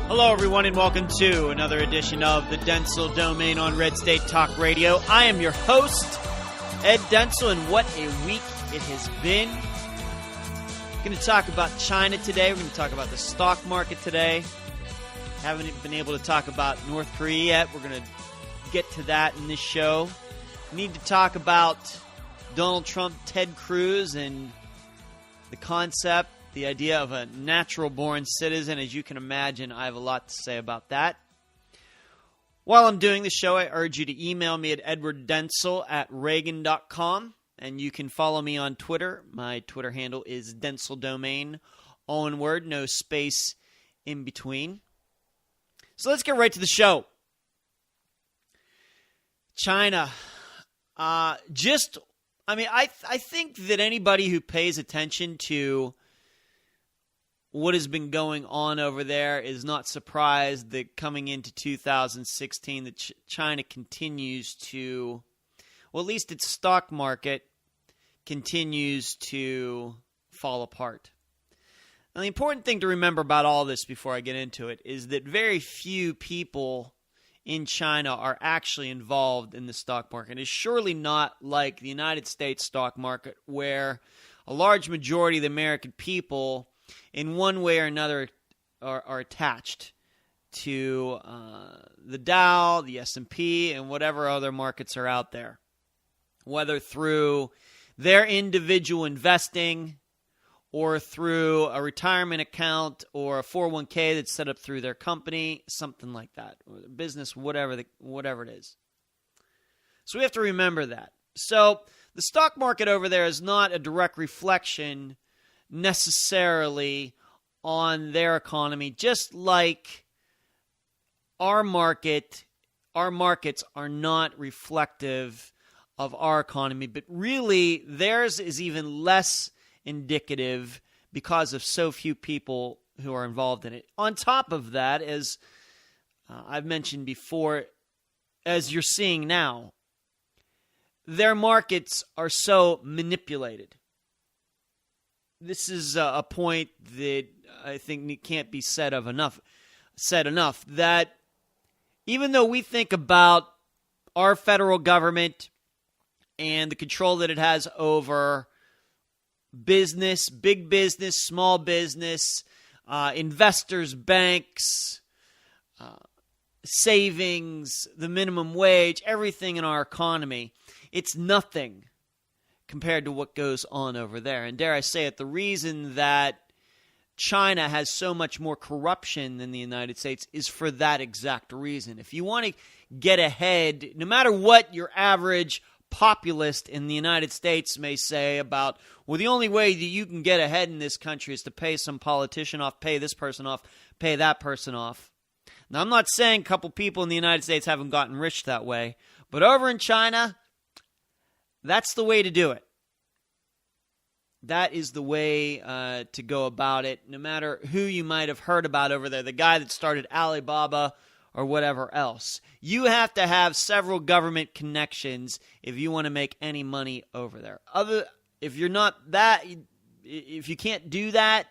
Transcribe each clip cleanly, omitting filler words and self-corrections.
Hello, everyone, and welcome to another edition of the Dentzel Domain on Red State Talk Radio. I am your host, Ed Dentzel, and what a week it has been. We're going to talk about China today. We're going to talk about the stock market today. Haven't been able to talk about North Korea yet. We're going to get to that in this show. We need to talk about Donald Trump, Ted Cruz, and the concept, the idea of a natural-born citizen. As you can imagine, I have a lot to say about that. While I'm doing the show, I urge you to email me at edwarddenzel@reagan.com, and you can follow me on Twitter. My Twitter handle is DentzelDomain, all in word, no space in between. So let's get right to the show. China. I think that anybody who pays attention to what has been going on over there is not surprised that coming into 2016 that China continues to, well, at least its stock market continues to fall apart. Now, the important thing to remember about all this before I get into it is that very few people in China are actually involved in the stock market. It's surely not like the United States stock market, where a large majority of the American people in one way or another are attached to the Dow, the S&P, and whatever other markets are out there, whether through their individual investing or through a retirement account or a 401k that's set up through their company, something like that, or the business, whatever it is. So we have to remember that. So the stock market over there is not a direct reflection necessarily on their economy, just like our markets are not reflective of our economy, but really theirs is even less indicative because of so few people who are involved in it. On top of that, as I've mentioned before, as you're seeing now, their markets are so manipulated. This is a point that I think can't be said enough, that even though we think about our federal government and the control that it has over business, big business, small business, investors, banks, savings, the minimum wage, everything in our economy, it's nothing compared to what goes on over there. And dare I say it, the reason that China has so much more corruption than the United States is for that exact reason. If you want to get ahead, no matter what your average populist in the United States may say about, well, the only way that you can get ahead in this country is to pay some politician off, pay this person off, pay that person off. Now, I'm not saying a couple people in the United States haven't gotten rich that way, but over in China, that's the way to do it. That is the way to go about it, no matter who you might have heard about over there, the guy that started Alibaba or whatever else. You have to have several government connections if you want to make any money over there. If you're not that, if you can't do that,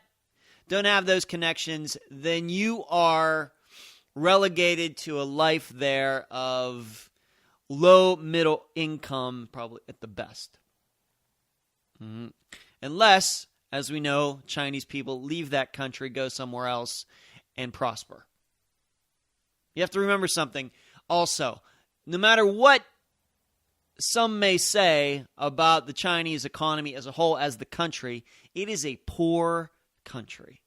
don't have those connections, then you are relegated to a life there of low middle income, probably at the best. Unless, as we know, Chinese people leave that country, go somewhere else, and prosper. You have to remember something also. No matter what some may say about the Chinese economy as a whole, as the country, it is a poor country.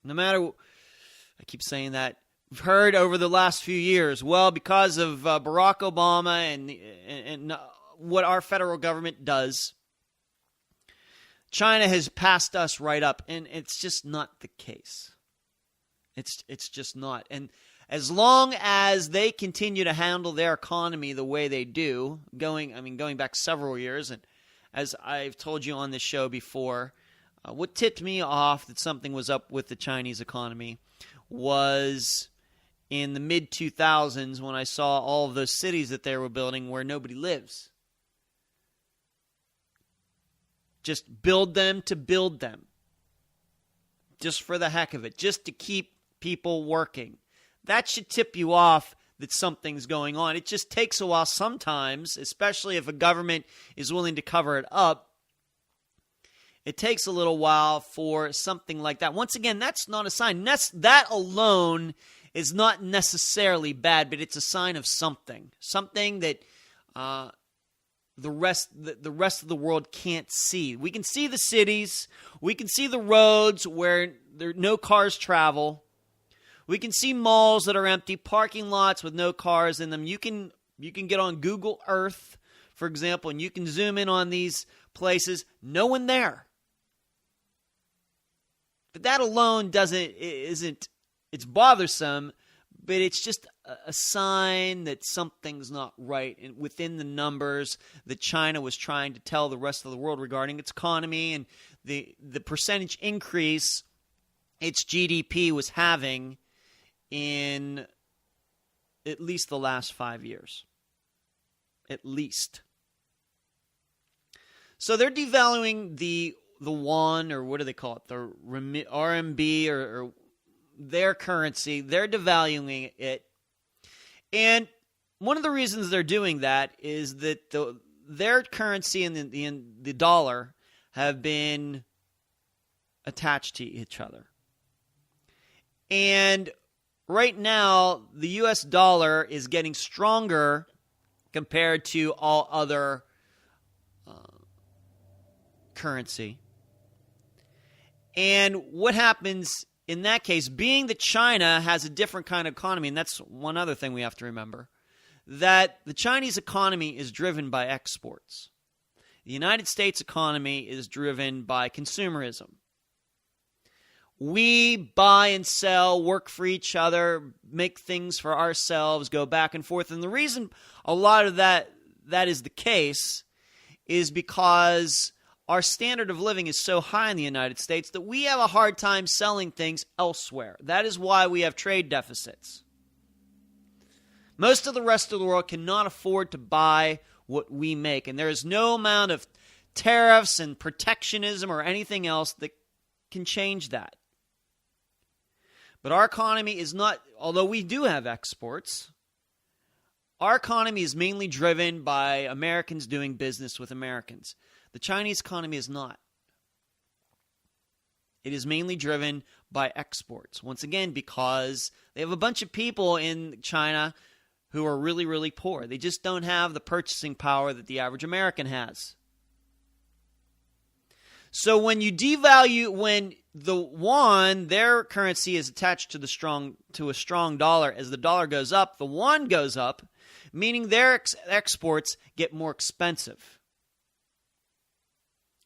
No matter, I keep saying that, we've heard over the last few years, well, because of Barack Obama and what our federal government does, China has passed us right up, and it's just not the case. It's just not. And as long as they continue to handle their economy the way they do, going back several years, and as I've told you on this show before, what tipped me off that something was up with the Chinese economy was in the mid-2000s when I saw all of those cities that they were building where nobody lives. Just build them to build them. just for the heck of it, just to keep people working. That should tip you off that something's going on. It just takes a while sometimes, especially if a government is willing to cover it up. It takes a little while for something like that. Once again, that's not a sign. That alone is not necessarily bad, but it's a sign of something. Something that the rest of the world can't see. We can see the cities. We can see the roads where no cars travel. We can see malls that are empty, parking lots with no cars in them. You can get on Google Earth, for example, and you can zoom in on these places. No one there. But that alone it's bothersome, but it's just a sign that something's not right within the numbers that China was trying to tell the rest of the world regarding its economy and the percentage increase its GDP was having in at least the last 5 years. At least. So they're devaluing the yuan, or what do they call it? The RMB or their currency. They're devaluing it. And one of the reasons they're doing that is that their currency and the dollar have been attached to each other. And right now, the U.S. dollar is getting stronger compared to all other currency. And what happens in that case, being that China has a different kind of economy, and that's one other thing we have to remember, that the Chinese economy is driven by exports. The United States economy is driven by consumerism. We buy and sell, work for each other, make things for ourselves, go back and forth. And the reason a lot of that is the case is because our standard of living is so high in the United States that we have a hard time selling things elsewhere. That is why we have trade deficits. Most of the rest of the world cannot afford to buy what we make, and there is no amount of tariffs and protectionism or anything else that can change that. But our economy is not, although we do have exports, our economy is mainly driven by Americans doing business with Americans. The Chinese economy is not. It is mainly driven by exports. Once again, because they have a bunch of people in China who are really, really poor. They just don't have the purchasing power that the average American has. So when you devalue, when the yuan, their currency is attached to a strong dollar, as the dollar goes up, the yuan goes up, meaning their exports get more expensive.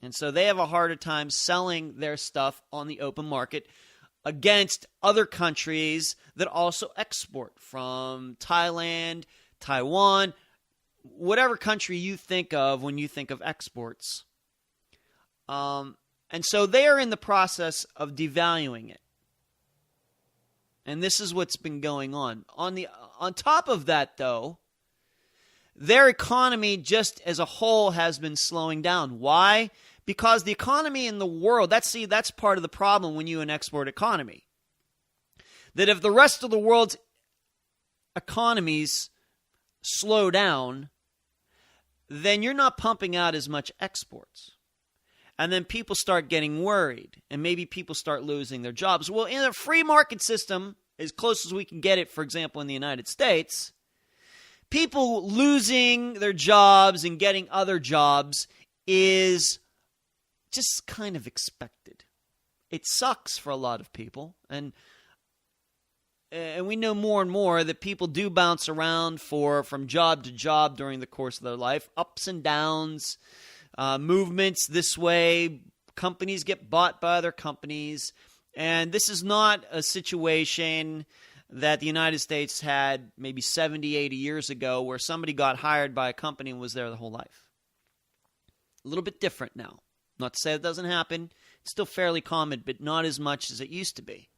And so they have a harder time selling their stuff on the open market against other countries that also export, from Thailand, Taiwan, whatever country you think of when you think of exports. And so they are in the process of devaluing it. And this is what's been going on. On top of that, though, their economy just as a whole has been slowing down. Why? Because the economy in the world, that's part of the problem when you have an export economy. That if the rest of the world's economies slow down, then you're not pumping out as much exports. And then people start getting worried, and maybe people start losing their jobs. Well, in a free market system, as close as we can get it, for example, in the United States, people losing their jobs and getting other jobs is just kind of expected. It sucks for a lot of people, and we know more and more that people do bounce around from job to job during the course of their life, ups and downs, movements this way. Companies get bought by other companies, and this is not a situation that the United States had maybe 70, 80 years ago where somebody got hired by a company and was there the whole life. A little bit different now. Not to say it doesn't happen. It's still fairly common, but not as much as it used to be.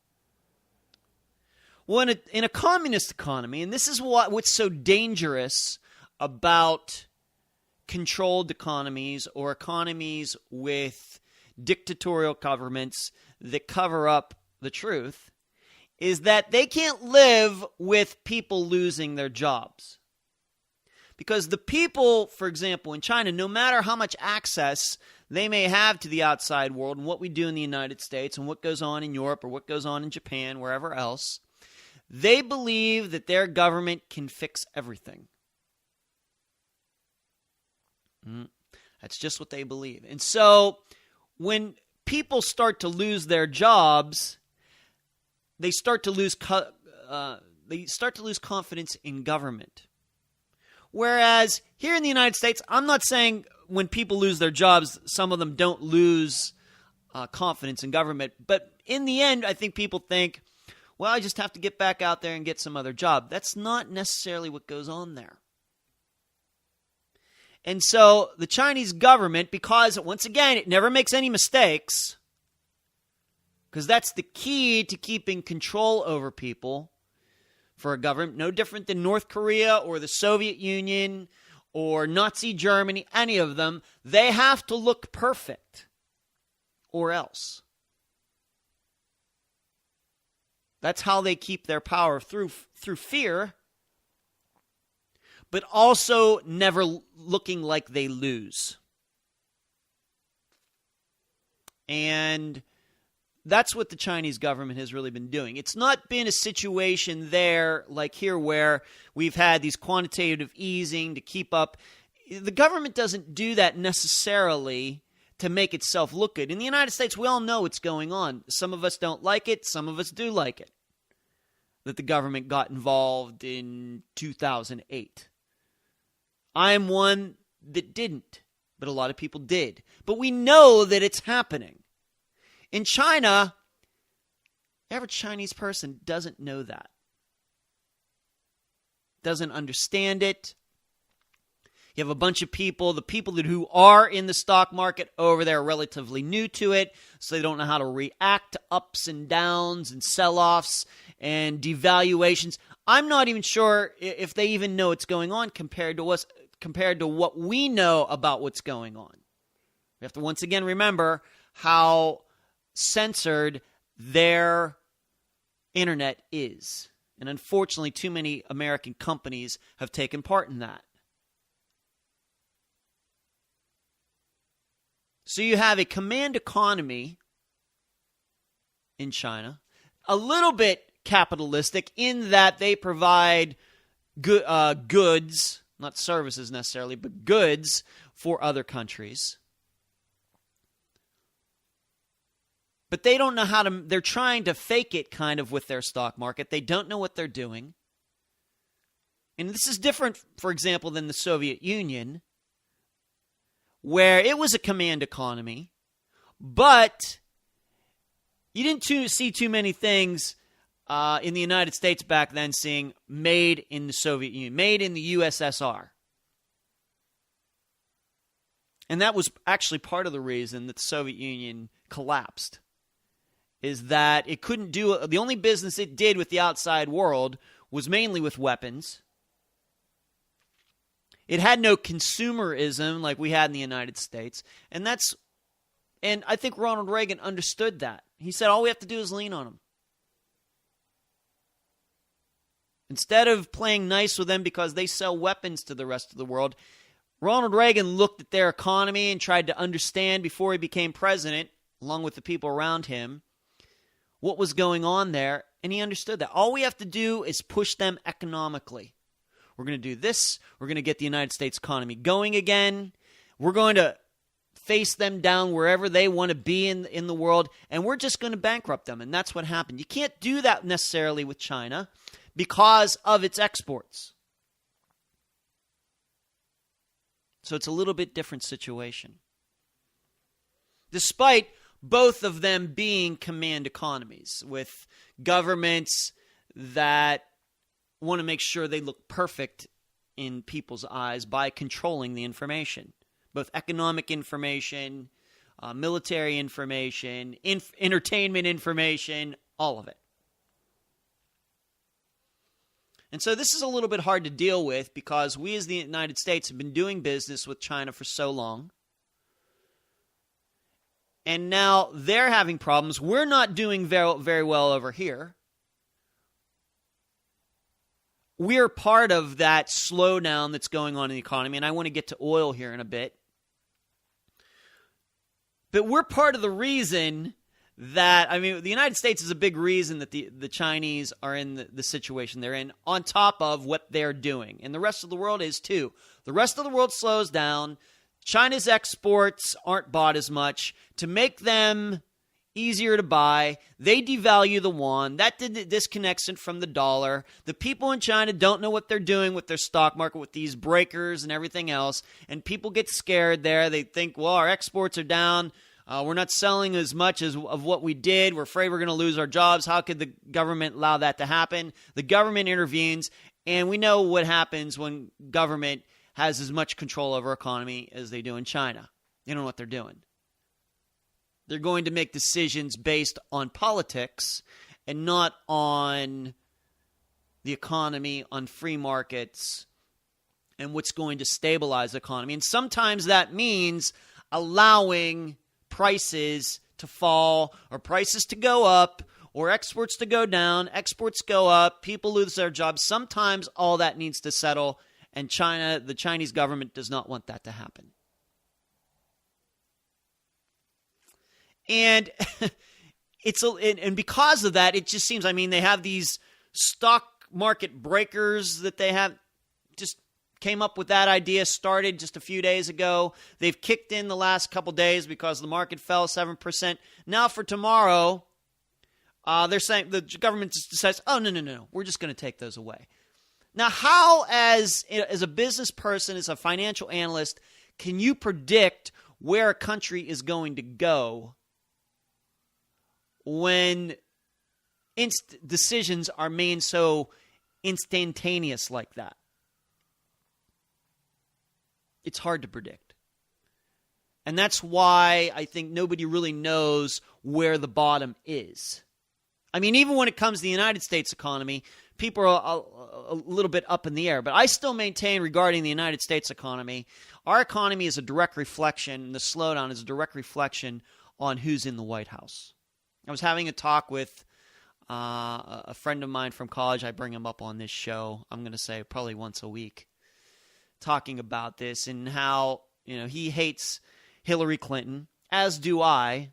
Well, in a communist economy, and this is what's so dangerous about controlled economies or economies with dictatorial governments that cover up the truth is that they can't live with people losing their jobs. Because the people, for example, in China, no matter how much access they may have to the outside world and what we do in the United States and what goes on in Europe or what goes on in Japan, wherever else, they believe that their government can fix everything. That's just what they believe. And so when people start to lose their jobs, they start to lose confidence in government. Whereas here in the United States, I'm not saying when people lose their jobs, some of them don't lose confidence in government. But in the end, I think people think, well, I just have to get back out there and get some other job. That's not necessarily what goes on there. And so the Chinese government, because once again, it never makes any mistakes, because that's the key to keeping control over people for a government, no different than North Korea or the Soviet Union or Nazi Germany, any of them, they have to look perfect or else. That's how they keep their power, through fear, but also never looking like they lose. And that's what the Chinese government has really been doing. It's not been a situation there like here where we've had these quantitative easing to keep up. The government doesn't do that necessarily to make itself look good. In the United States, we all know what's going on. Some of us don't like it. Some of us do like it, that the government got involved in 2008. I'm one that didn't, but a lot of people did. But we know that it's happening. In China, the average Chinese person doesn't know that, doesn't understand it. You have a bunch of people, the people who are in the stock market over there are relatively new to it, so they don't know how to react to ups and downs and sell-offs and devaluations. I'm not even sure if they even know what's going on compared to what we know about what's going on. We have to once again remember how censored their internet is. And unfortunately, too many American companies have taken part in that. So you have a command economy in China, a little bit capitalistic in that they provide goods, not services necessarily, but goods for other countries. But they don't know how to, they're trying to fake it kind of with their stock market. They don't know what they're doing. And this is different, for example, than the Soviet Union, where it was a command economy, but you didn't see too many things in the United States back then saying made in the Soviet Union, made in the USSR. And that was actually part of the reason that the Soviet Union collapsed, is that it couldn't do, the only business it did with the outside world was mainly with weapons. It had no consumerism like we had in the United States. And I think Ronald Reagan understood that. He said, all we have to do is lean on them. Instead of playing nice with them because they sell weapons to the rest of the world, Ronald Reagan looked at their economy and tried to understand before he became president, along with the people around him, what was going on there. And he understood that. All we have to do is push them economically. We're going to do this. We're going to get the United States economy going again. We're going to face them down wherever they want to be in the world, and we're just going to bankrupt them. And that's what happened. You can't do that necessarily with China because of its exports. So it's a little bit different situation. Despite both of them being command economies with governments that want to make sure they look perfect in people's eyes by controlling the information, both economic information, military information, entertainment information, all of it. And so this is a little bit hard to deal with because we as the United States have been doing business with China for so long. And now they're having problems. We're not doing very, very well over here. We're part of that slowdown that's going on in the economy, and I want to get to oil here in a bit. But we're part of the reason that, the United States is a big reason that the Chinese are in the situation they're in, on top of what they're doing. And the rest of the world is too. The rest of the world slows down. China's exports aren't bought as much. To make them easier to buy, they devalue the yuan. That disconnects it from the dollar. The people in China don't know what they're doing with their stock market, with these breakers and everything else, and people get scared there. They think, well, our exports are down. We're not selling as much of what we did. We're afraid we're going to lose our jobs. How could the government allow that to happen? The government intervenes, and we know what happens when government has as much control over economy as they do in China. They don't know what they're doing. They're going to make decisions based on politics and not on the economy, on free markets, and what's going to stabilize the economy. And sometimes that means allowing prices to fall or prices to go up or exports to go down, exports go up, people lose their jobs. Sometimes all that needs to settle, and the Chinese government does not want that to happen. And and because of that, it just seems, they have these stock market breakers that they have, just came up with that idea, started just a few days ago. They've kicked in the last couple days because the market fell 7%. Now for tomorrow, they're saying the government just decides, oh, no, we're just going to take those away. Now, how, as a business person, as a financial analyst, can you predict where a country is going to go when decisions are made so instantaneous like that? It's hard to predict. And that's why I think nobody really knows where the bottom is. Even when it comes to the United States economy, people are a little bit up in the air. But I still maintain, regarding the United States economy, our economy is a direct reflection, the slowdown is a direct reflection on who's in the White House. I was having a talk with a friend of mine from college. I bring him up on this show, I'm going to say probably once a week, talking about this and how, he hates Hillary Clinton, as do I.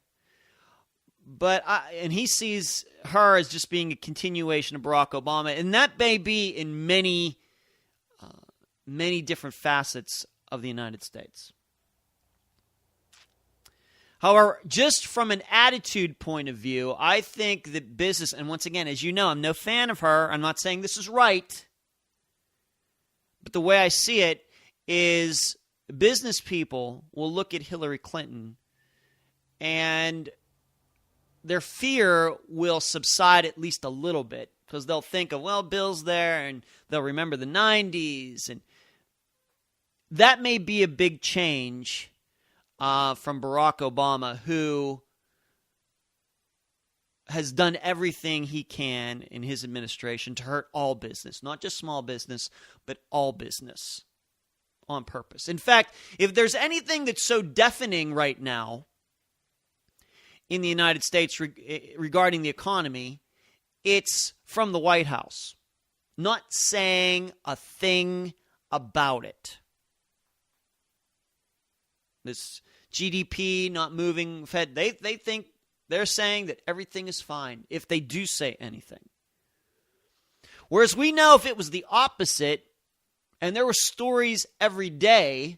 And he sees her as just being a continuation of Barack Obama, and that may be in many different facets of the United States. However, just from an attitude point of view, I think that business, and once again, as you know, I'm no fan of her. I'm not saying this is right, but the way I see it is business people will look at Hillary Clinton and their fear will subside at least a little bit, because they'll think of, well, Bill's there, and they'll remember the 90s. And that may be a big change from Barack Obama, who has done everything he can in his administration to hurt all business, not just small business, but all business on purpose. In fact, if there's anything that's so deafening right now in the United States regarding the economy, it's from the White House not saying a thing about it. This GDP not moving, Fed, they think they're saying that everything is fine if they do say anything. Whereas we know if it was the opposite, and there were stories every day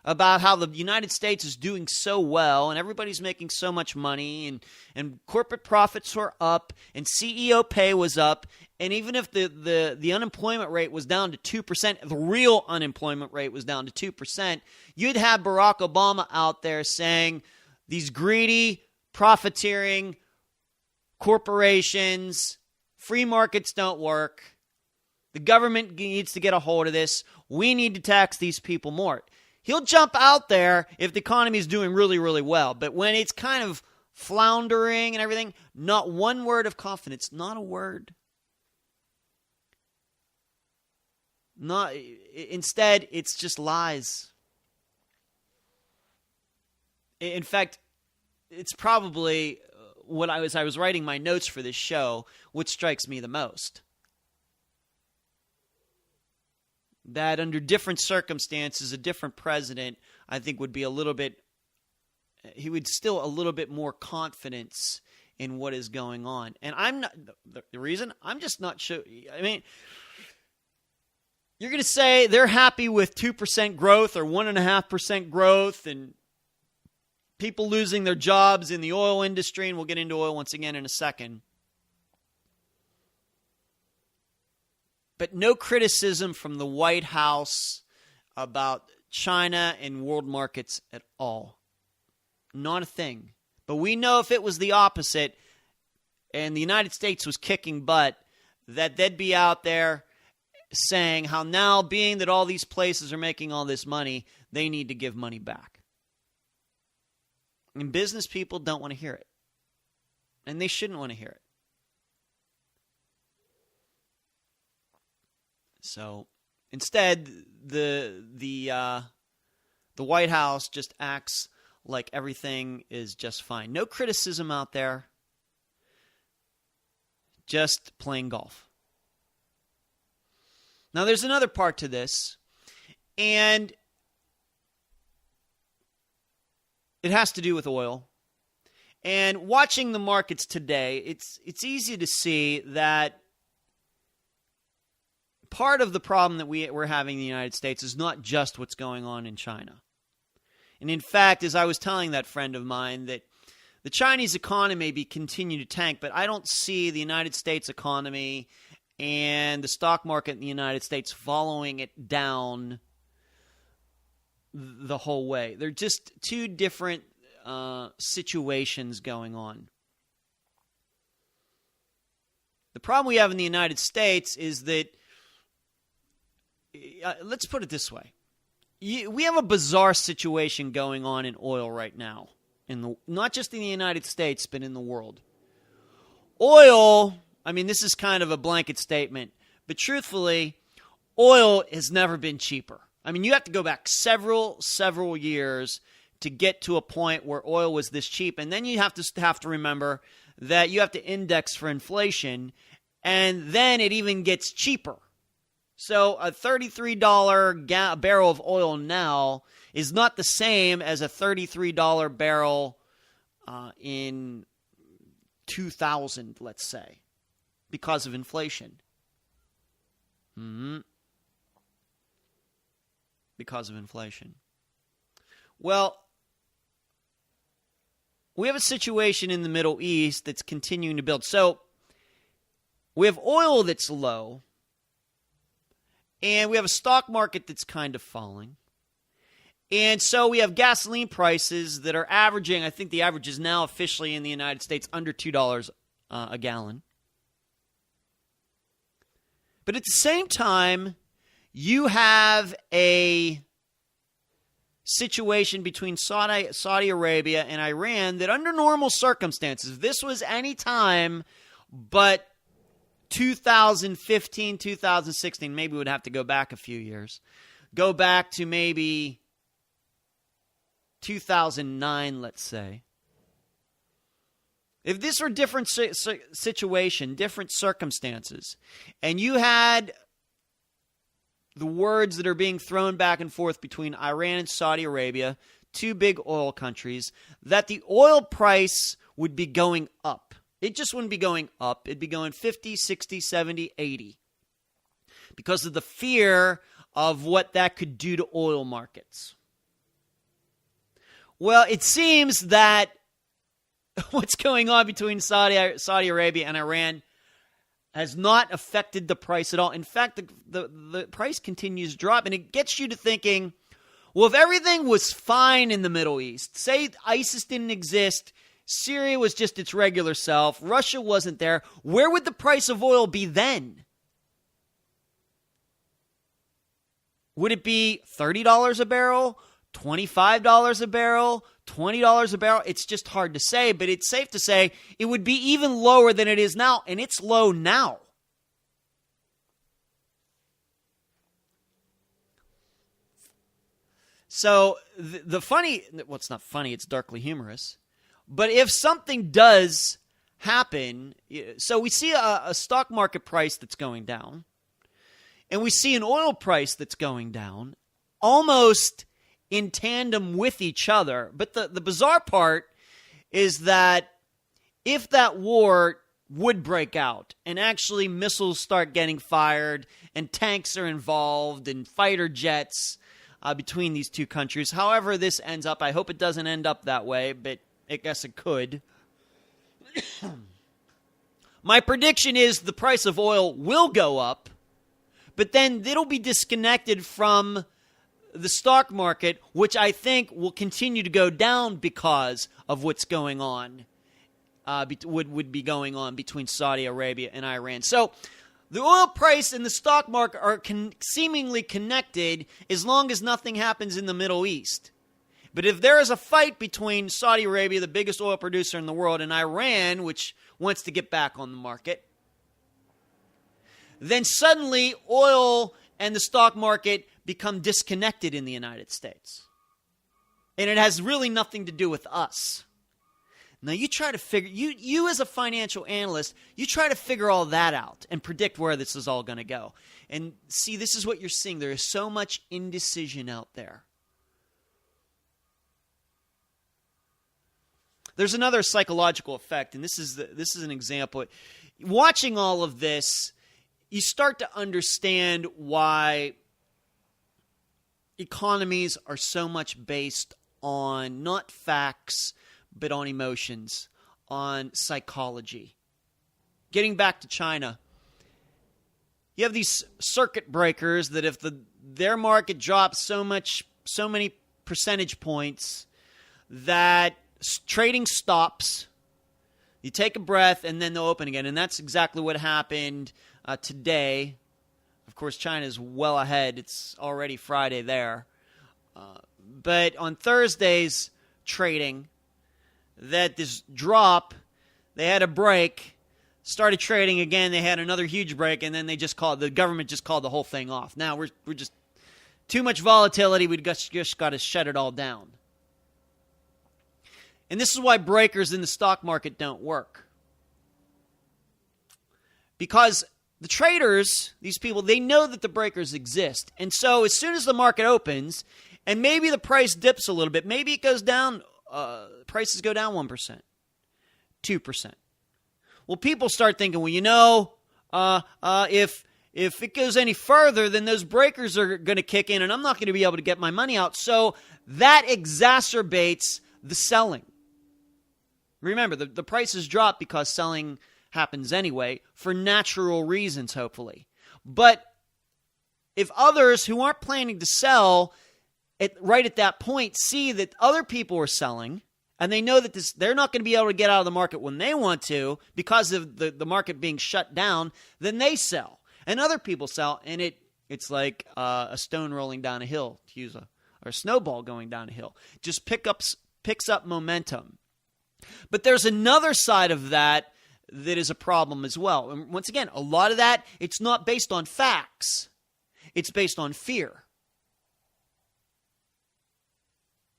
about how the United States is doing so well and everybody's making so much money and corporate profits were up and CEO pay was up, and even if the unemployment rate was down to 2%, the real unemployment rate was down to 2%, you'd have Barack Obama out there saying these greedy, profiteering corporations, free markets don't work, the government needs to get a hold of this, we need to tax these people more. He'll jump out there if the economy is doing really, really well. But when it's kind of floundering and everything, not one word of confidence, not a word. Instead, it's just lies. In fact, it's probably what I was writing my notes for this show, what strikes me the most. That under different circumstances, a different president, I think, would be he would still a little bit more confidence in what is going on. And I'm not, the reason, I'm just not sure. I mean, you're going to say they're happy with 2% growth or 1.5% growth and people losing their jobs in the oil industry, and we'll get into oil once again in a second. But no criticism from the White House about China and world markets at all. Not a thing. But we know if it was the opposite and the United States was kicking butt, that they'd be out there saying how now, being that all these places are making all this money, they need to give money back. And business people don't want to hear it. And they shouldn't want to hear it. So instead, the White House just acts like everything is just fine. No criticism out there. Just playing golf. Now, there's another part to this, and it has to do with oil. And watching the markets today, it's easy to see that part of the problem that we're having in the United States is not just what's going on in China. And in fact, as I was telling that friend of mine, that the Chinese economy may continue to tank, but I don't see the United States economy and the stock market in the United States following it down the whole way. They're just two different situations going on. The problem we have in the United States is that, let's put it this way. We have a bizarre situation going on in oil right now, not just in the United States, but in the world. Oil, I mean, this is kind of a blanket statement, but truthfully, oil has never been cheaper. I mean, you have to go back several years to get to a point where oil was this cheap, and then you have to remember that you have to index for inflation, and then it even gets cheaper. So a $33 barrel of oil now is not the same as a $33 barrel in 2000, let's say, because of inflation. Because of inflation. Well, we have a situation in the Middle East that's continuing to build. So we have oil that's low, and we have a stock market that's kind of falling. And so we have gasoline prices that are averaging, I think the average is now officially in the United States under $2 a gallon. But at the same time, you have a situation between Saudi Arabia and Iran that under normal circumstances, if this was any time but 2015, 2016, maybe we would have to go back a few years. Go back to maybe 2009, let's say. If this were a different situation, different circumstances, and you had the words that are being thrown back and forth between Iran and Saudi Arabia, two big oil countries, that the oil price would be going up. It just wouldn't be going up. It'd be going 50, 60, 70, 80. Because of the fear of what that could do to oil markets. Well, it seems that what's going on between Saudi Arabia and Iran has not affected the price at all. In fact, the price continues to drop, and it gets you to thinking, well, if everything was fine in the Middle East, say ISIS didn't exist, Syria was just its regular self, Russia wasn't there, where would the price of oil be then? Would it be $30 a barrel, $25 a barrel, $20 a barrel? It's just hard to say, but it's safe to say it would be even lower than it is now, and it's low now. So the funny, well, it's not funny, it's darkly humorous. But if something does happen, so we see a stock market price that's going down, and we see an oil price that's going down, almost in tandem with each other. But the bizarre part is that if that war would break out and actually missiles start getting fired and tanks are involved and fighter jets between these two countries, however this ends up, I hope it doesn't end up that way, but I guess it could. My prediction is the price of oil will go up, but then it'll be disconnected from the stock market, which I think will continue to go down because of what's going on, would be going on between Saudi Arabia and Iran. So the oil price and the stock market are seemingly connected as long as nothing happens in the Middle East. But if there is a fight between Saudi Arabia, the biggest oil producer in the world, and Iran, which wants to get back on the market, then suddenly oil and the stock market become disconnected in the United States. And it has really nothing to do with us. Now you try to figure, you as a financial analyst, you try to figure all that out and predict where this is all going to go. And see, this is what you're seeing. There is so much indecision out there. There's another psychological effect, and this is an example. Watching all of this, you start to understand why economies are so much based on not facts, but on emotions, on psychology. Getting back to China, you have these circuit breakers that if their market drops so many percentage points that trading stops, you take a breath, and then they'll open again. And that's exactly what happened today. Of course, China is well ahead. It's already Friday there. But on Thursday's trading, that this drop, they had a break, started trading again, they had another huge break, and then the government just called the whole thing off. Now we're just too much volatility, we just got to shut it all down. And this is why breakers in the stock market don't work. Because the traders, these people, they know that the breakers exist. And so as soon as the market opens, and maybe the price dips a little bit, maybe it goes down, prices go down 1%, 2%. Well, people start thinking, if it goes any further, then those breakers are going to kick in, and I'm not going to be able to get my money out. So that exacerbates the selling. Remember, the prices drop because selling happens anyway for natural reasons, hopefully. But if others who aren't planning to sell right at that point see that other people are selling, and they know that they're not going to be able to get out of the market when they want to because of the market being shut down, then they sell. And other people sell, and it's like a stone rolling down a hill, to use or a snowball going down a hill. Just picks up momentum. But there's another side of that is a problem as well. And once again, a lot of that, it's not based on facts. It's based on fear.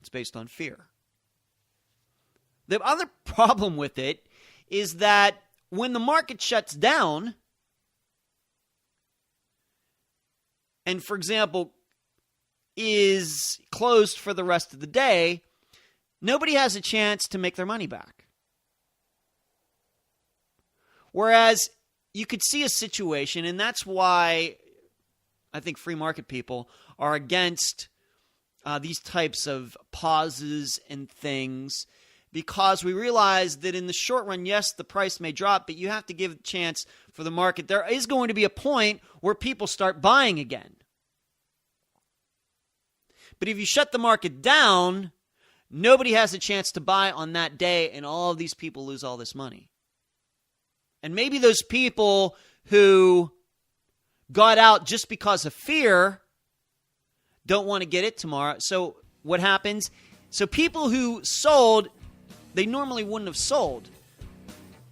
It's based on fear. The other problem with it is that when the market shuts down, and for example, is closed for the rest of the day, nobody has a chance to make their money back. Whereas you could see a situation, and that's why I think free market people are against these types of pauses and things, because we realize that in the short run, yes, the price may drop, but you have to give a chance for the market. There is going to be a point where people start buying again. But if you shut the market down, nobody has a chance to buy on that day, and all of these people lose all this money. And maybe those people who got out just because of fear don't want to get it tomorrow. So what happens? So people who sold, they normally wouldn't have sold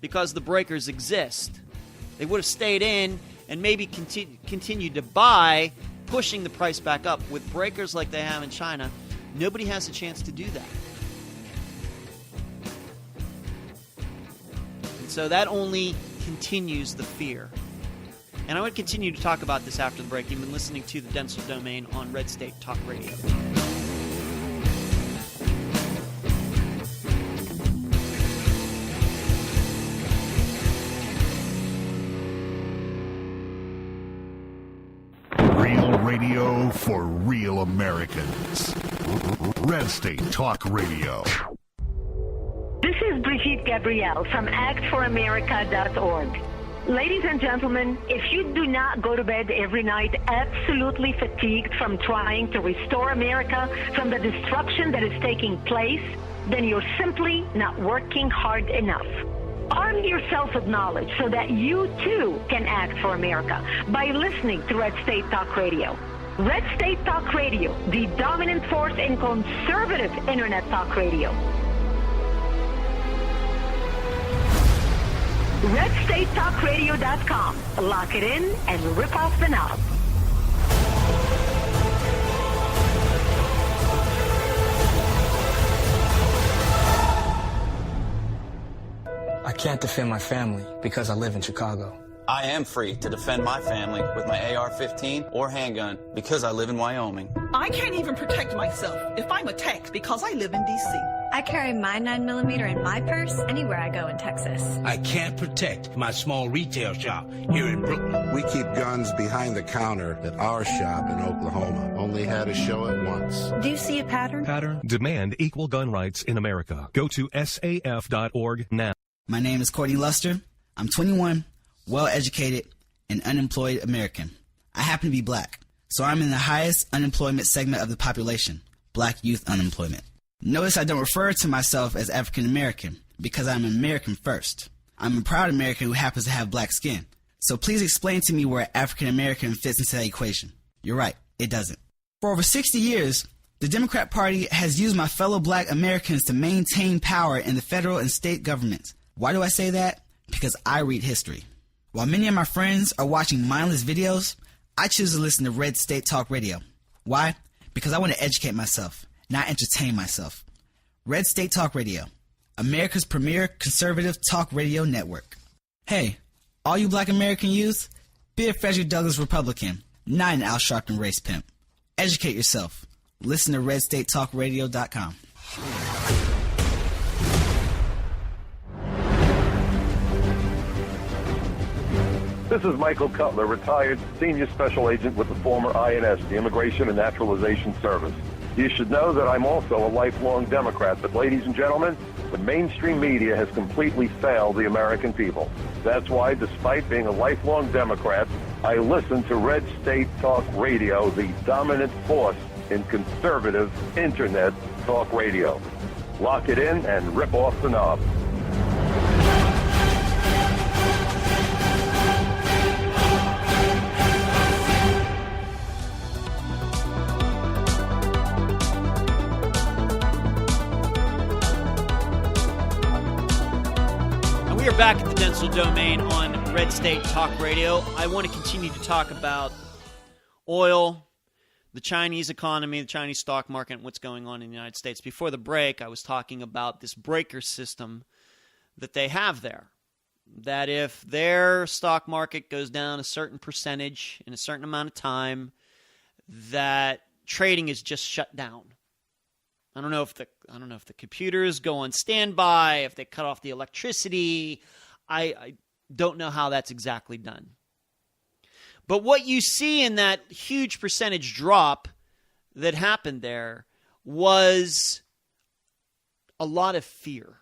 because the breakers exist. They would have stayed in and maybe continued to buy, pushing the price back up. With breakers like they have in China, nobody has a chance to do that. So that only continues the fear. And I would continue to talk about this after the break. You've been listening to the Dentzel Domain on Red State Talk Radio. Real radio for real Americans. Red State Talk Radio. This is Brigitte Gabrielle from actforamerica.org. Ladies and gentlemen, if you do not go to bed every night absolutely fatigued from trying to restore America from the destruction that is taking place, then you're simply not working hard enough. Arm yourself with knowledge so that you too can act for America by listening to Red State Talk Radio. Red State Talk Radio, the dominant force in conservative internet talk radio. RedStateTalkRadio.com. Lock it in and rip off the knob. I can't defend my family because I live in Chicago. I am free to defend my family with my AR-15 or handgun because I live in Wyoming. I can't even protect myself if I'm attacked because I live in D.C. I carry my 9mm in my purse anywhere I go in Texas. I can't protect my small retail shop here in Brooklyn. We keep guns behind the counter at our shop in Oklahoma. Only had to show it once. Do you see a pattern? Demand equal gun rights in America. Go to saf.org now. My name is Courtney Luster. I'm 21, well-educated, and unemployed American. I happen to be black, so I'm in the highest unemployment segment of the population, black youth unemployment. Notice I don't refer to myself as African American because I'm an American first. I'm a proud American who happens to have black skin. So please explain to me where African American fits into that equation. You're right, it doesn't. For over 60 years, the Democrat Party has used my fellow black Americans to maintain power in the federal and state governments. Why do I say that? Because I read history. While many of my friends are watching mindless videos, I choose to listen to Red State Talk Radio. Why? Because I want to educate myself, not entertain myself. Red State Talk Radio, America's premier conservative talk radio network. Hey, all you black American youth, be a Frederick Douglass Republican, not an Al Sharpton race pimp. Educate yourself. Listen to RedStateTalkRadio.com. This is Michael Cutler, retired senior special agent with the former INS, the Immigration and Naturalization Service. You should know that I'm also a lifelong Democrat, but ladies and gentlemen, the mainstream media has completely failed the American people. That's why, despite being a lifelong Democrat, I listen to Red State Talk Radio, the dominant force in conservative internet talk radio. Lock it in and rip off the knob. We are back at the Dentzel Domain on Red State Talk Radio. I want to continue to talk about oil, the Chinese economy, the Chinese stock market, and what's going on in the United States. Before the break, I was talking about this breaker system that they have there. That if their stock market goes down a certain percentage in a certain amount of time, that trading is just shut down. I don't know if the computers go on standby, if they cut off the electricity. I don't know how that's exactly done. But what you see in that huge percentage drop that happened there was a lot of fear.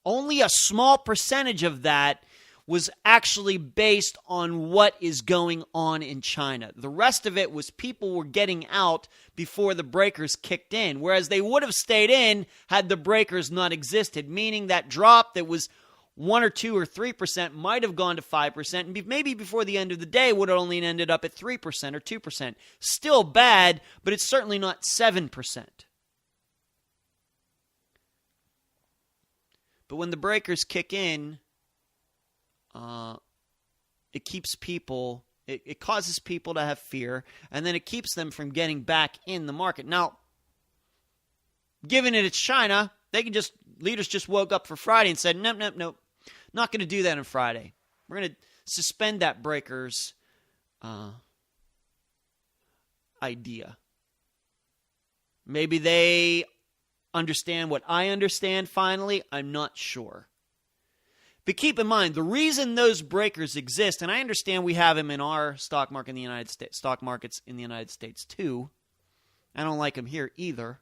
Only a small percentage of that was actually based on what is going on in China. The rest of it was people were getting out before the breakers kicked in, whereas they would have stayed in had the breakers not existed, meaning that drop that was 1 or 2 or 3% might have gone to 5%, and maybe before the end of the day would have only ended up at 3% or 2%. Still bad, but it's certainly not 7%. But when the breakers kick in, it keeps people, it causes people to have fear, and then it keeps them from getting back in the market. Now, given it's China, leaders just woke up for Friday and said, nope, Not going to do that on Friday. We're going to suspend that breakers idea. Maybe they understand what I understand finally. I'm not sure. But keep in mind, the reason those breakers exist, and I understand we have them in our stock market in the United States, stock markets in the United States too. I don't like them here either.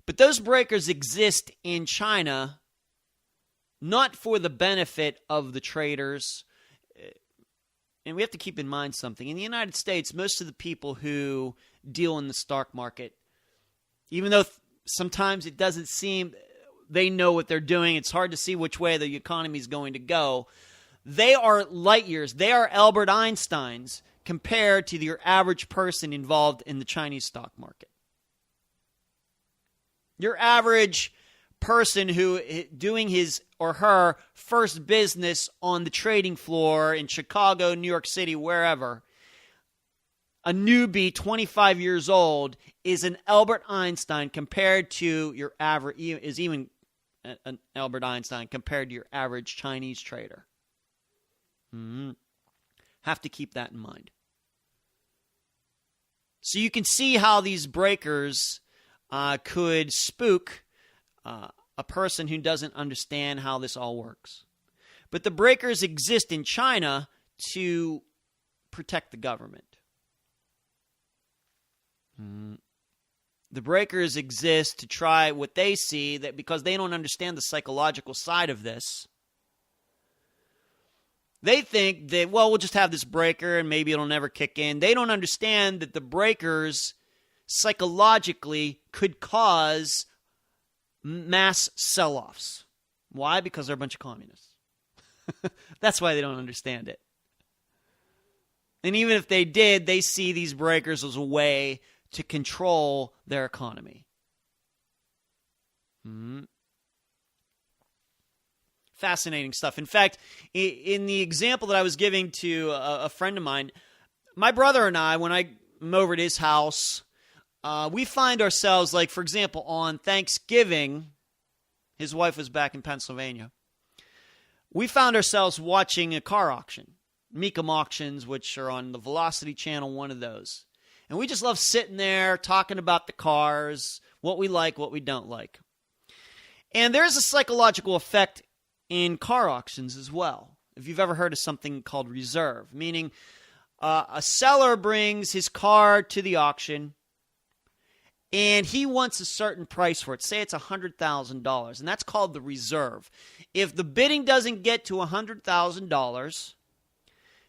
But those breakers exist in China not for the benefit of the traders. And we have to keep in mind something. In the United States, most of the people who deal in the stock market, even though sometimes it doesn't seem they know what they're doing, it's hard to see which way the economy is going to go, they are light years. They are Albert Einsteins compared to your average person involved in the Chinese stock market. Your average person who doing his or her first business on the trading floor in Chicago, New York City, wherever, a newbie, 25 years old, is an Albert Einstein compared to your average, is even an Albert Einstein compared to your average Chinese trader. Have to keep that in mind. So you can see how these breakers could spook a person who doesn't understand how this all works. But the breakers exist in China to protect the government. The breakers exist to try what they see, that because they don't understand the psychological side of this, they think that, well, we'll just have this breaker and maybe it'll never kick in. They don't understand that the breakers psychologically could cause mass sell-offs. Why? Because they're a bunch of communists. That's why they don't understand it. And even if they did, they see these breakers as a way to control their economy. Fascinating stuff. In fact, in the example that I was giving to a friend of mine, my brother and I, when I'm over at his house, we find ourselves, like, for example, on Thanksgiving, his wife was back in Pennsylvania. We found ourselves watching a car auction, Mecum auctions, which are on the Velocity channel, one of those. And we just love sitting there talking about the cars, what we like, what we don't like. And there's a psychological effect in car auctions as well. If you've ever heard of something called reserve, meaning a seller brings his car to the auction and he wants a certain price for it. Say it's $100,000, and that's called the reserve. If the bidding doesn't get to $100,000,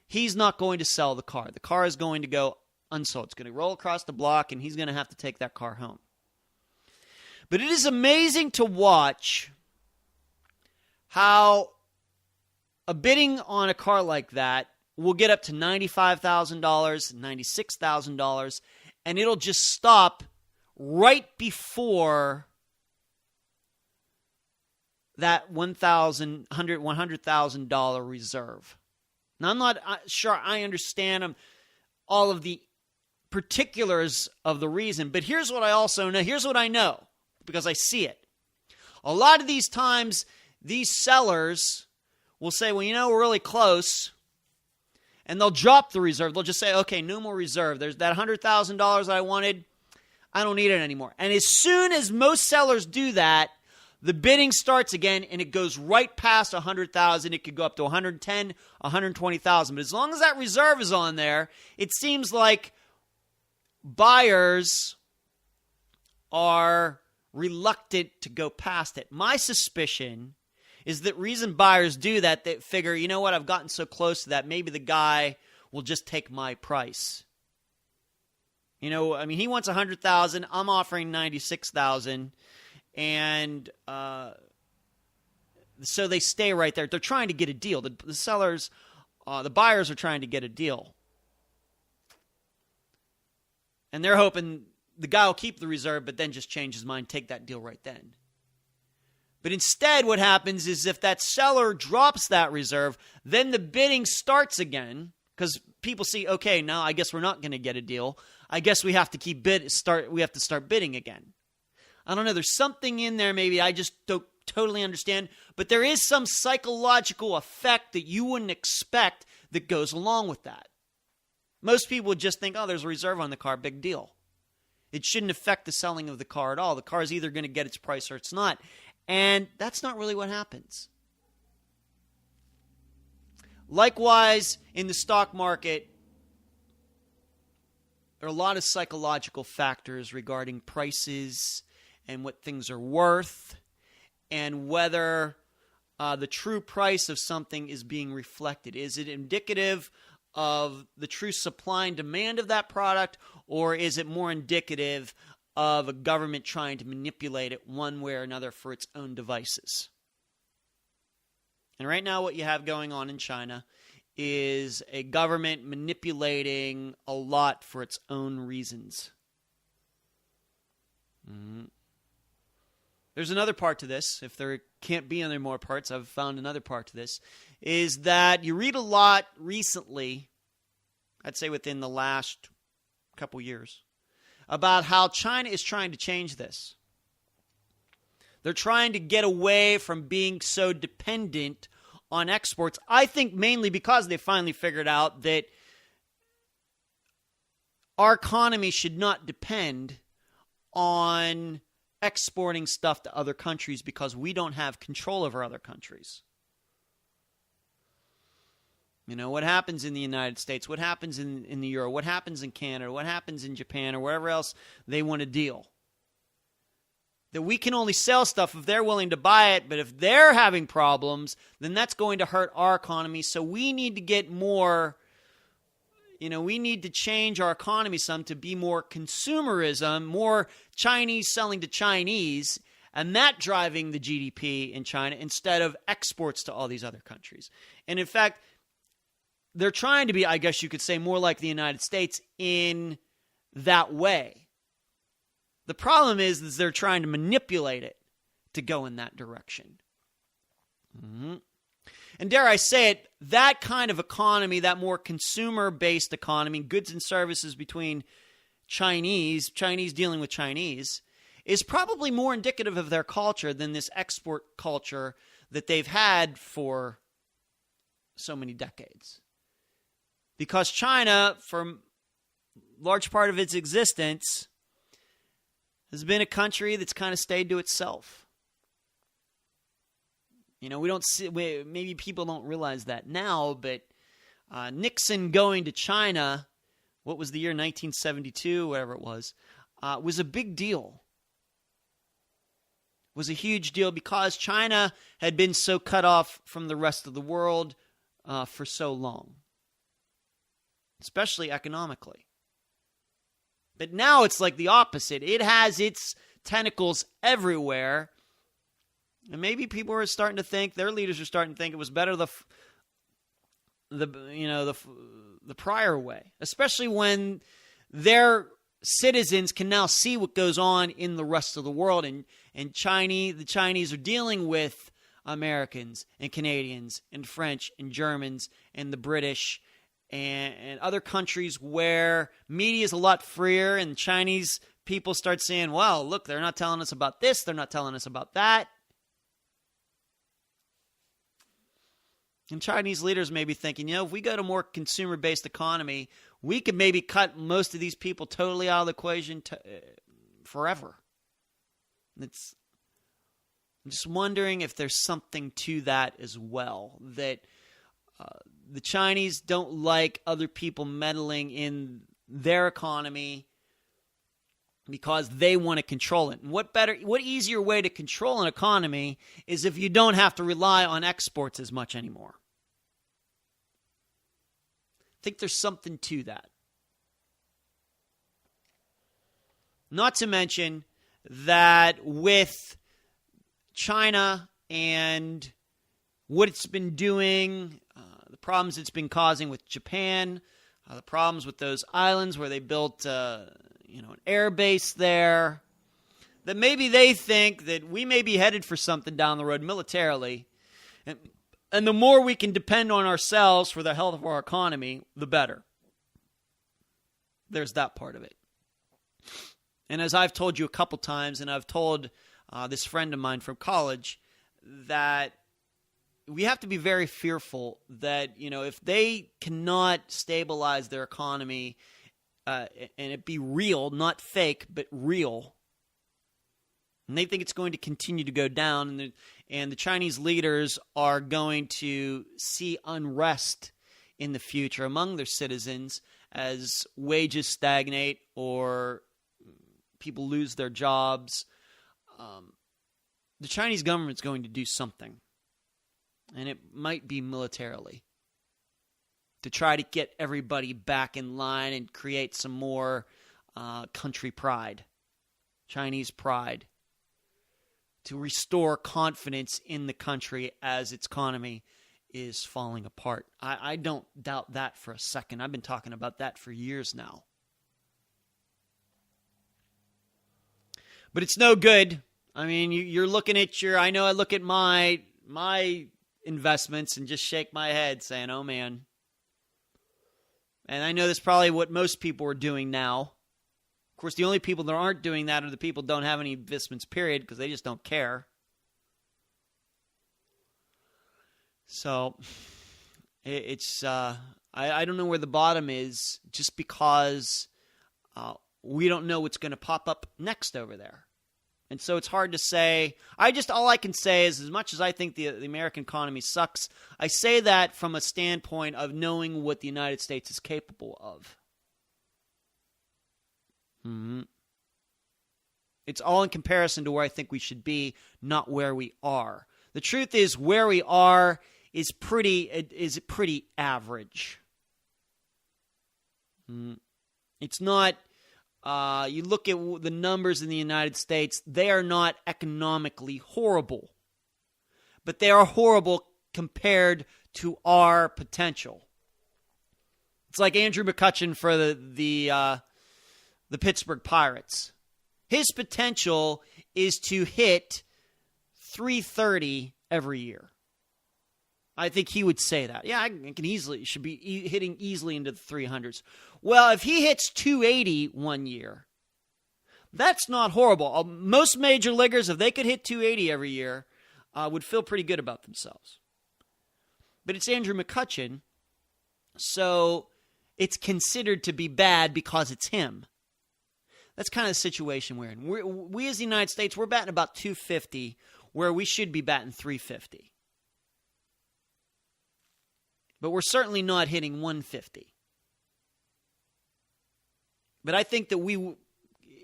he's not going to sell the car. The car is going to go unsold. It's going to roll across the block, and he's going to have to take that car home. But it is amazing to watch how a bidding on a car like that will get up to $95,000, $96,000, and it'll just stop right before that $100,000 reserve. Now, I'm not sure I understand all of the particulars of the reason, but here's what I also know. Here's what I know, because I see it. A lot of these times, these sellers will say, well, you know, we're really close, and they'll drop the reserve. They'll just say, okay, no more reserve. There's that $100,000 that I wanted. I don't need it anymore. And as soon as most sellers do that, the bidding starts again, and it goes right past $100,000. It could go up to $110,000, $120,000. But as long as that reserve is on there, it seems like buyers are reluctant to go past it. My suspicion is that reason buyers do that, they figure, you know what, I've gotten so close to that, maybe the guy will just take my price. You know, I mean, he wants $100,000. I'm offering $96,000, and so they stay right there. They're trying to get a deal. The sellers, the buyers are trying to get a deal, and they're hoping the guy will keep the reserve, but then just change his mind, take that deal right then. But instead, what happens is if that seller drops that reserve, then the bidding starts again, because people see, okay, now I guess we're not going to get a deal. I guess we have to start bidding again. I don't know. There's something in there maybe I just don't totally understand. But there is some psychological effect that you wouldn't expect that goes along with that. Most people would just think, oh, there's a reserve on the car, big deal. It shouldn't affect the selling of the car at all. The car is either going to get its price or it's not. And that's not really what happens. Likewise, in the stock market, there are a lot of psychological factors regarding prices and what things are worth and whether the true price of something is being reflected. Is it indicative of the true supply and demand of that product, or is it more indicative of a government trying to manipulate it one way or another for its own devices? And right now what you have going on in China is a government manipulating a lot for its own reasons. There's another part to this. If there can't be any more parts, I've found another part to this, is that you read a lot recently, I'd say within the last couple years, about how China is trying to change this. They're trying to get away from being so dependent on exports. I think mainly because they finally figured out that our economy should not depend on exporting stuff to other countries because we don't have control over other countries. You know, what happens in the United States, what happens in the Euro, what happens in Canada, what happens in Japan, or wherever else they want to deal. That we can only sell stuff if they're willing to buy it, but if they're having problems, then that's going to hurt our economy. So we need to get more, we need to change our economy some to be more consumerism, more Chinese selling to Chinese, and that driving the GDP in China instead of exports to all these other countries. And in fact, they're trying to be, I guess you could say, more like the United States in that way. The problem is they're trying to manipulate it to go in that direction. And dare I say it, that kind of economy, that more consumer-based economy, goods and services between Chinese dealing with Chinese, is probably more indicative of their culture than this export culture that they've had for so many decades. Because China, for a large part of its existence, has been a country that's kind of stayed to itself. We don't see, maybe people don't realize that now, but Nixon going to China, what was the year, 1972, whatever it was a big deal. It was a huge deal because China had been so cut off from the rest of the world for so long, especially economically. But now it's like the opposite. It has its tentacles everywhere. And maybe people are starting to think, their leaders are starting to think it was better the prior way, especially when their citizens can now see what goes on in the rest of the world. And the Chinese are dealing with Americans and Canadians and French and Germans and the British and other countries where media is a lot freer, and Chinese people start saying, well, look, they're not telling us about this, they're not telling us about that. And Chinese leaders may be thinking, if we go to a more consumer-based economy, we could maybe cut most of these people totally out of the equation forever. I'm just wondering if there's something to that as well, that the Chinese don't like other people meddling in their economy because they want to control it. And what easier way to control an economy is if you don't have to rely on exports as much anymore. I think there's something to that. Not to mention that with China and what it's been doing, the problems it's been causing with Japan, the problems with those islands where they built an air base there, that maybe they think that we may be headed for something down the road militarily, and the more we can depend on ourselves for the health of our economy, the better. There's that part of it. And as I've told you a couple times, and I've told this friend of mine from college, that we have to be very fearful that, if they cannot stabilize their economy and it be real, not fake, but real, and they think it's going to continue to go down, and the Chinese leaders are going to see unrest in the future among their citizens as wages stagnate or people lose their jobs, the Chinese government's going to do something. And it might be militarily, to try to get everybody back in line and create some more country pride, Chinese pride, to restore confidence in the country as its economy is falling apart. I don't doubt that for a second. I've been talking about that for years now. But it's no good. I mean, you're looking at I know I look at my investments and just shake my head saying, oh man. And I know that's probably what most people are doing now. Of course, the only people that aren't doing that are the people who don't have any investments, period, because they just don't care. So it's I don't know where the bottom is, just because we don't know what's going to pop up next over there. And so it's hard to say. All I can say is, as much as I think the American economy sucks, I say that from a standpoint of knowing what the United States is capable of. It's all in comparison to where I think we should be, not where we are. The truth is, where we are is pretty average. It's not. You look at the numbers in the United States, they are not economically horrible. But they are horrible compared to our potential. It's like Andrew McCutchen for the Pittsburgh Pirates. His potential is to hit .330 every year. I think he would say that. Yeah, I can should be hitting easily into the 300s. Well, if he hits .280 one year, that's not horrible. Most major leaguers, if they could hit .280 every year, would feel pretty good about themselves. But it's Andrew McCutchen, so it's considered to be bad because it's him. That's kind of the situation we're in. We as the United States, we're batting about .250, where we should be batting .350. But we're certainly not hitting .150. But I think that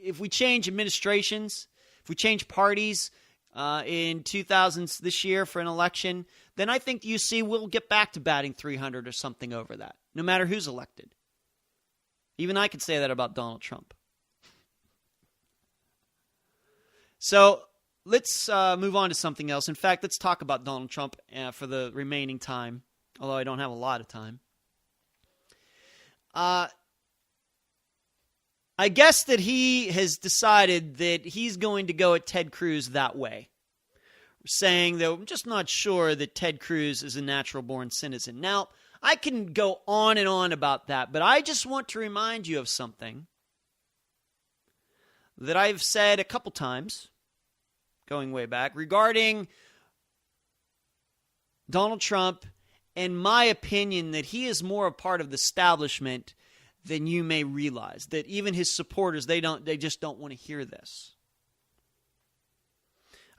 if we change administrations, if we change parties in 2000s this year for an election, then I think we'll get back to batting .300 or something over that, no matter who's elected. Even I could say that about Donald Trump. So let's move on to something else. In fact, let's talk about Donald Trump for the remaining time, although I don't have a lot of time. I guess that he has decided that he's going to go at Ted Cruz that way, saying that I'm just not sure that Ted Cruz is a natural-born citizen. Now, I can go on and on about that, but I just want to remind you of something that I've said a couple times, going way back, regarding Donald Trump and my opinion that he is more a part of the establishment than you may realize. That even his supporters, they just don't want to hear this.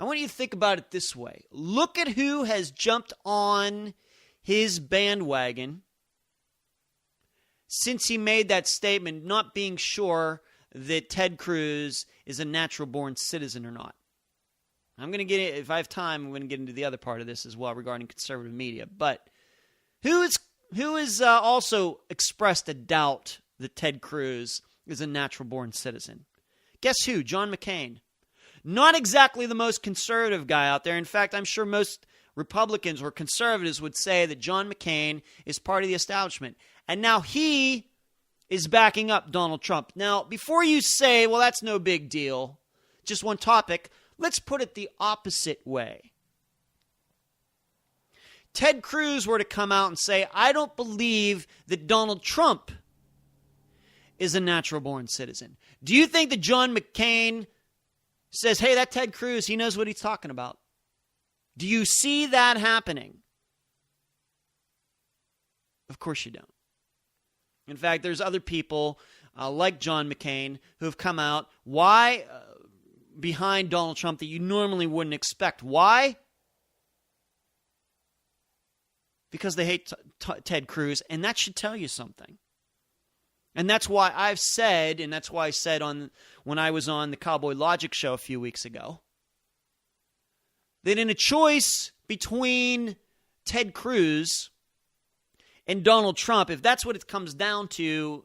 I want you to think about it this way. Look at who has jumped on his bandwagon since he made that statement, not being sure that Ted Cruz is a natural-born citizen or not. I'm going to get it, if I have time, I'm going to get into the other part of this as well regarding conservative media. But who has also expressed a doubt that Ted Cruz is a natural-born citizen? Guess who? John McCain. Not exactly the most conservative guy out there. In fact, I'm sure most Republicans or conservatives would say that John McCain is part of the establishment. And now he is backing up Donald Trump. Now, before you say, well, that's no big deal, just one topic, let's put it the opposite way. Ted Cruz were to come out and say, I don't believe that Donald Trump is a natural-born citizen? Do you think that John McCain says, hey, that Ted Cruz, he knows what he's talking about? Do you see that happening? Of course you don't. In fact, there's other people like John McCain who have come out behind Donald Trump that you normally wouldn't expect. Why? Because they hate Ted Cruz, and that should tell you something. And that's why I've said, and that's why I said when I was on the Cowboy Logic show a few weeks ago, that in a choice between Ted Cruz and Donald Trump, if that's what it comes down to,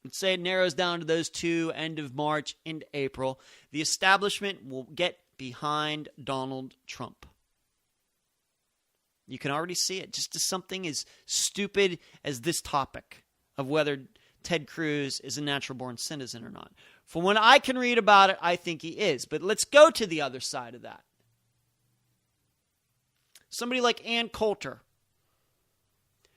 let's say it narrows down to those two, end of March into April, the establishment will get behind Donald Trump. You can already see it, just as something as stupid as this topic of whether Ted Cruz is a natural-born citizen or not. From what I can read about it, I think he is. But let's go to the other side of that. Somebody like Ann Coulter.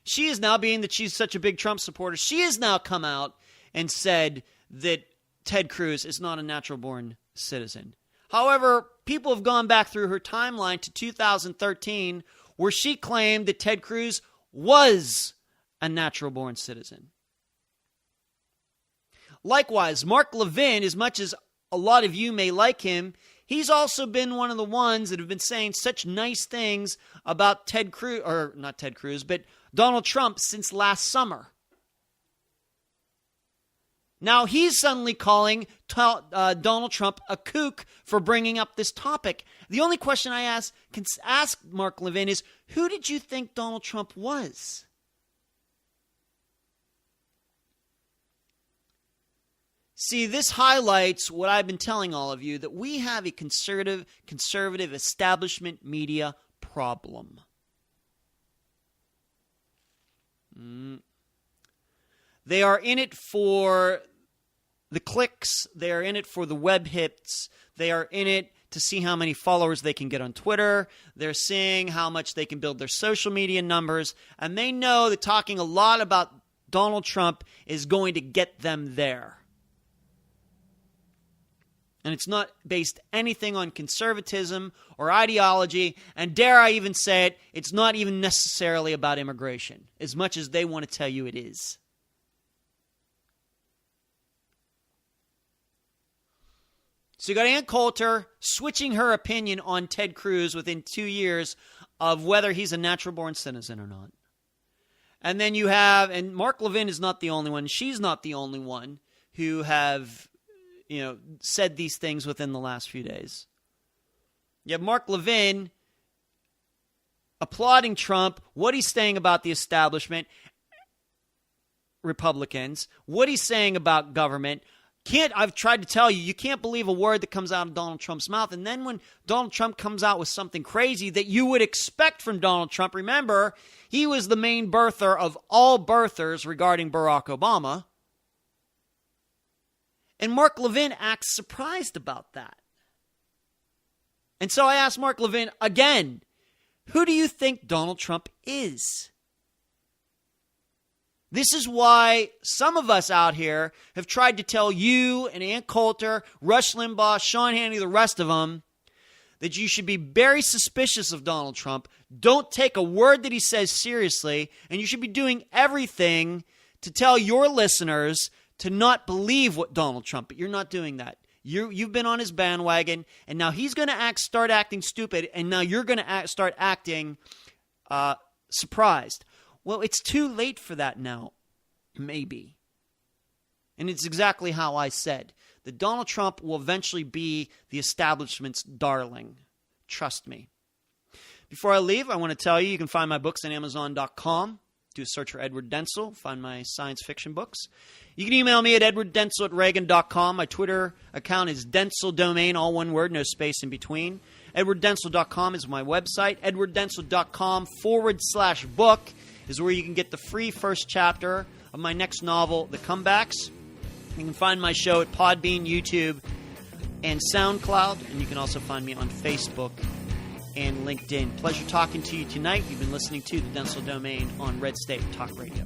She is now, being that she's such a big Trump supporter, she has now come out and said that Ted Cruz is not a natural-born citizen. However, people have gone back through her timeline to 2013, where she claimed that Ted Cruz was a natural-born citizen. Likewise, Mark Levin, as much as a lot of you may like him, he's also been one of the ones that have been saying such nice things about Ted Cruz, or not Ted Cruz, but Donald Trump since last summer. Now he's suddenly calling Donald Trump a kook for bringing up this topic. The only question I can ask Mark Levin is, who did you think Donald Trump was? See, this highlights what I've been telling all of you, that we have a conservative establishment media problem. They are in it for the clicks. They are in it for the web hits. They are in it to see how many followers they can get on Twitter. They're seeing how much they can build their social media numbers. And they know that talking a lot about Donald Trump is going to get them there. And it's not based anything on conservatism or ideology. And dare I even say it, it's not even necessarily about immigration, as much as they want to tell you it is. So you got Ann Coulter switching her opinion on Ted Cruz within 2 years of whether he's a natural-born citizen or not. And then you have, and Mark Levin is not the only one, she's not the only one who have said these things within the last few days. You have Mark Levin applauding Trump, what he's saying about the establishment, Republicans, what he's saying about government. I've tried to tell you, you can't believe a word that comes out of Donald Trump's mouth. And then when Donald Trump comes out with something crazy that you would expect from Donald Trump, remember, he was the main birther of all birthers regarding Barack Obama. And Mark Levin acts surprised about that. And so I asked Mark Levin again, who do you think Donald Trump is? This is why some of us out here have tried to tell you and Ann Coulter, Rush Limbaugh, Sean Hannity, the rest of them, that you should be very suspicious of Donald Trump. Don't take a word that he says seriously, and you should be doing everything to tell your listeners to not believe what Donald Trump, but you're not doing that. You've been on his bandwagon, and now he's going to start acting stupid, and now you're going to start acting surprised. Well, it's too late for that now, maybe. And it's exactly how I said, that Donald Trump will eventually be the establishment's darling. Trust me. Before I leave, I want to tell you, you can find my books on Amazon.com. Do a search for Edward Dentzel. Find my science fiction books. You can email me at edwarddentzel@reagan.com. My Twitter account is Dentzel Domain, all one word, no space in between. edwarddentzel.com is my website. edwarddentzel.com/book is where you can get the free first chapter of my next novel, The Comebacks. You can find my show at Podbean, YouTube, and SoundCloud. And you can also find me on Facebook and LinkedIn. Pleasure talking to you tonight. You've been listening to the Dentzel Domain on Red State Talk Radio.